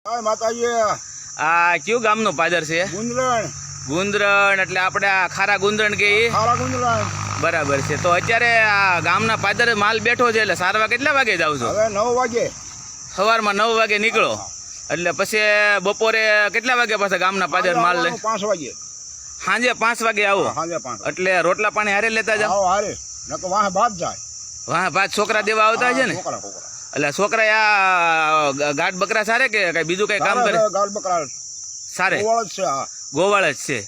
આ કયું ગામનો પાદર છે? ગુંદરણ. ગુંદરણ એટલે આપણે આ ખારા ગુંદરણ કે બરાબર છે. તો અત્યારે આ ગામના પાદર માલ બેઠો છે એટલે સારવા કેટલા વાગે જાવ છો? હવે 9 વાગે. સવારમાં 9 વાગે નીકળો એટલે પછી બપોરે કેટલા વાગે પાછા ગામના પાદર માલ લે? 5 વાગે. સાંજે 5 વાગે આવો? સાંજે 5. એટલે રોટલા પાણી હારે લેતા જાવ? હારે. નકો વાહ બાદ જાય. વાહ બાદ છોકરા દેવા આવતા છે ને? એટલે છોકરા આ ગાઢ બકરા સારે કે કઈ બીજું કઈ કામ કરે? ગાઢ બકરા સારે ગોવાળ જ છે.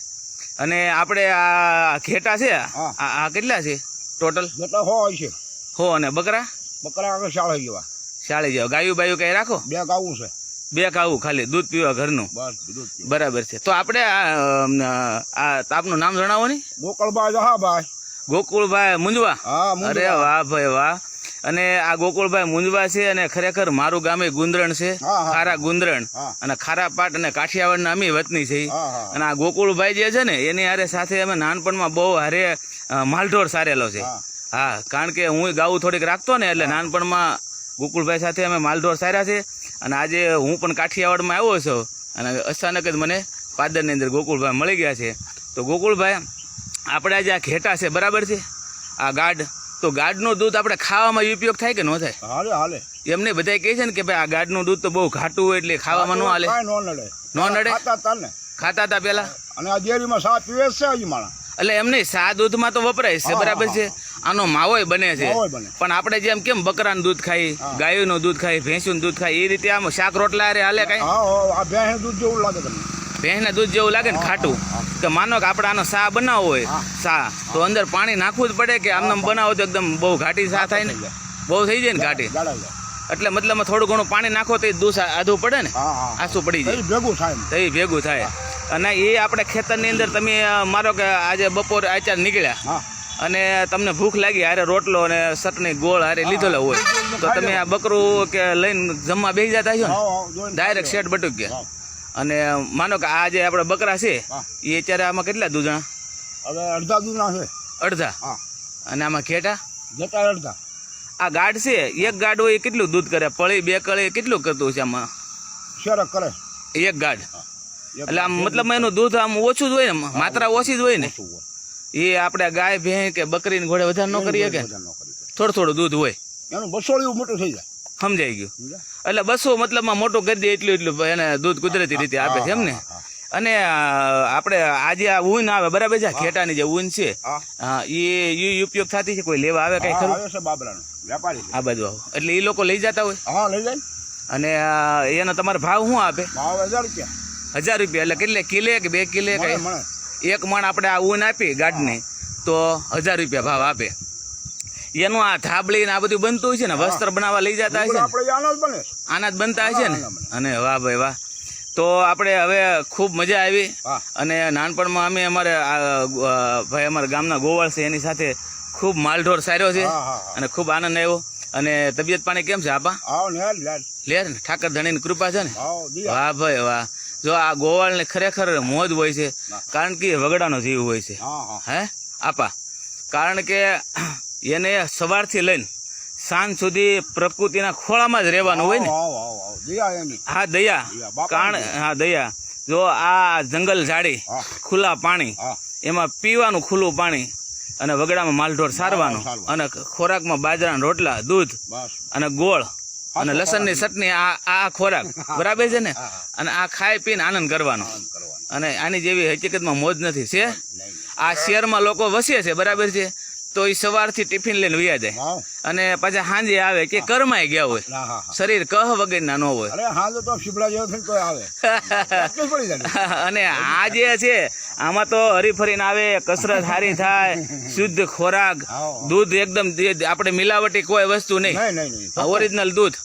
અને આપણે આ ઘેટા છે આ કેટલા છે ટોટલ? જેટલા હોય છે. હો. અને બકરા? બકરા આગળ શાળી જેવા. શાળી જેવા. ગાયું બાયું કઈ રાખો? 2 ગાવું છે. 2 ગાવું ખાલી દૂધ પીવા ઘરનું? બરાબર છે. તો આપણે આપનું નામ જણાવો ને. ગોકળભાઈ જહાભાઈ. ગોકુળભાઈ મુંજવા. અરે વાહ ભાઈ વાહ. અને આ ગોકુળભાઈ મુંજવા છે અને ખરેખર મારું ગામે ગુંદરણ છે, ખારા ગુંદરણ. અને ખારા પાટ અને કાઠિયાવાડના અમે વતની છે. અને આ ગોકુળભાઈ જે છે ને એની હારે સાથે અમે નાનપણમાં બહુ હારે માલઢોર સારેલો છે. હા, કારણ કે હું ગાવું થોડીક રાખતો ને એટલે નાનપણમાં ગોકુળભાઈ સાથે અમે માલઢોર સાર્યા છે. અને આજે હું પણ કાઠિયાવાડમાં આવ્યો છું અને અચાનક જ મને પાદરની અંદર ગોકુળભાઈ મળી ગયા છે. તો ગોકુળભાઈ, આપણે આજે આ ઘેટા છે બરાબર છે, આ ગાઢ, તો ગાઢનું દૂધ આપણે ખાવામાં ઉપયોગ થાય કે ન થાય? હાલે હાલે. એમને બધા કહે છે ને કે ભાઈ આ ગાઢનું દૂધ તો બહુ ઘાટું હોય એટલે ખાવામાં ન હાલે. ન નડે? ખાતા હતા પેલા. અને આ ડેરીમાં સા પીવે છે હજી માણસ. એટલે એમને સા દૂધમાં તો વપરાય છે બરાબર છે, આનો માવોય બને છે. પણ આપણે જેમ કેમ બકરાનું દૂધ ખાઈ, ગાયોનું દૂધ ખાઈ, ભેંસનું દૂધ ખાઈ, એ રીતે આમ શાક રોટલા હાલે કઈ? ભેંસનું દૂધ જેવું લાગે તમને. ભેંસના દૂધ જેવું લાગે ને ખાટું? કે માનો કે આપણે આનો સા બનાવવો હોય સા, તો અંદર પાણી નાખવું જ પડે કે આમને બનાવો તો એકદમ બહુ ઘાટી સા થાય ને? બહુ થઈ જાય ને ઘાટી. એટલે મતલબ થોડું ઘણું પાણી નાખો તો દૂધ આધું પડે ને, આછું પડી જાય, ભેગું થાય. અને એ આપણે ખેતરની અંદર તમે મારો કે આજે બપોરે આચાર નીકળ્યા અને તમને ભૂખ લાગી, હારે રોટલો અને ચટણી ગોળ હારે લીધેલો હોય, તો તમે આ બકરું કે લઈને જમવા બેસી જતા છો ને ડાયરેક્ટ શેઠ બટુક ગયા. અને માનો કે આ જે આપણે બકરા છે એ અત્યારે આમાં કેટલા દૂધણા? હવે અડધા દૂધણા છે. અડધા? અને આમાં ઘેટા? ઘેટા અડધા. આ ગાઢ છે, એક ગાઢ હોય કેટલું દૂધ કરે? પળી 2 કળી કેટલું કરતું છે આમાં? શેરક કરે એક ગાઢ. એટલે આમ મતલબ એનું દૂધ આમ ઓછું જ હોય ને, માત્રા ઓછી જ હોય ને? એ આપણે ગાય ભેંસ કે બકરી ઘોડે વધારે ન કરીએ કે થોડું દૂધ હોય? એનું બસોળિયું મોટું થઈ જાય. સમજાઈ ગયું. એટલે 200 મતલબમાં મોટું કરી દે એટલું એને દૂધ કુદરતી રીતે આપે છે એમ ને? અને આપણે આજે આ ઊન આવે બરાબર છે, ઘેટાની જે ઊન છે એ ઉપયોગ થતી છે? કોઈ લેવા આવે કઈ ખરું? આ બાજુ આવો એટલે એ લોકો લઈ જતા હોય? લઈ જાય. અને એનો તમારો ભાવ શું આપે? 1000 રૂપિયા. 1000 રૂપિયા. એટલે કેટલે કિલે કે 2 કિલે કઈ? 1 મણ આપણે આ ઊન આપી ગાઢની તો 1000 રૂપિયા ભાવ આપે. એનું આ થાબડી ને આ બધું બનતું હોય છે ને, વસ્ત્ર બનાવવા લઈ જતા હશે ને? આના જ બનતા હશે ને? અને વાહ ભાઈ વાહ. તો આપણે હવે ખૂબ મજા આવી. અને નાનપણમાં અમે અમારા ગામના ગોવાળ છે એની સાથે ખૂબ માલઢોર સાર્યો છે અને ખૂબ આનંદ આવ્યો. અને તબિયત પાણી કેમ છે આપા? લેર ને ઠાકર ધણીની કૃપા છે ને? વાહ ભાઈ વાહ. જો આ ગોવાળને ખરેખર મોજ હોય છે, કારણ કે વગડાનો જીવ હોય છે. હે આપા? કારણ કે એને સવારથી લઈને સાંજ સુધી પ્રકૃતિના ખોળામાં જ રહેવાનું હોય ને. હા દયા. હા દયા. જો આ જંગલ ઝાડી, ખુલ્લા પાણી, એમાં પીવાનું ખુલ્લું પાણી, અને વગડામાં માલઢોર સારવાનું, અને ખોરાકમાં બાજરાના રોટલા, દૂધ અને ગોળ અને લસણની ચટણી, આ ખોરાક બરાબર છે ને? અને આ ખાઈ પીને આનંદ કરવાનો. અને આની જેવી હકીકતમાં મોજ નથી છે. આ શહેરમાં લોકો વસે છે બરાબર છે, તો એ સવારથી ટિફિન લઈને વયા જાય અને પાછા સાંજે આવે કે કરમાઈ ગયા હોય, શરીર કહ વગરના ન હોય. અને આ જે છે આમાં તો હરીફરીને આવે, કસરત સારી થાય, શુદ્ધ ખોરાક, દૂધ એકદમ આપણે મિલાવટી કોઈ વસ્તુ નહીં, ઓરિજિનલ દૂધ.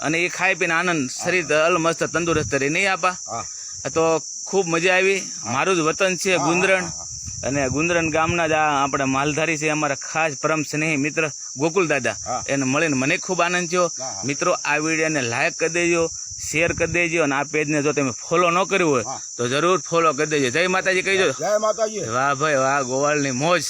અને એ ખાઈ પીને આનંદ, શરીર અલમસ્ત તંદુરસ્ત રહી. નહીં આપા? તો ખૂબ મજા આવી. મારું જ વતન છે ગુંદરણ, અને ગુંદરણ ગામના જ આપણે માલધારી છે અમારા ખાસ પરમ સ્નેહી મિત્ર ગોકુલ દાદા. એને મળીને મને ખૂબ આનંદ થયો. મિત્રો, આ વિડીયોને લાઈક કરી દેજો, શેર કરી દેજો, અને આ પેજને જો તમે ફોલો ન કર્યું હોય તો જરૂર ફોલો કરી દેજો. જય માતાજી કહી દો. જય માતાજી. વાહ ભાઈ વાહ, ગોવાળની મોજ.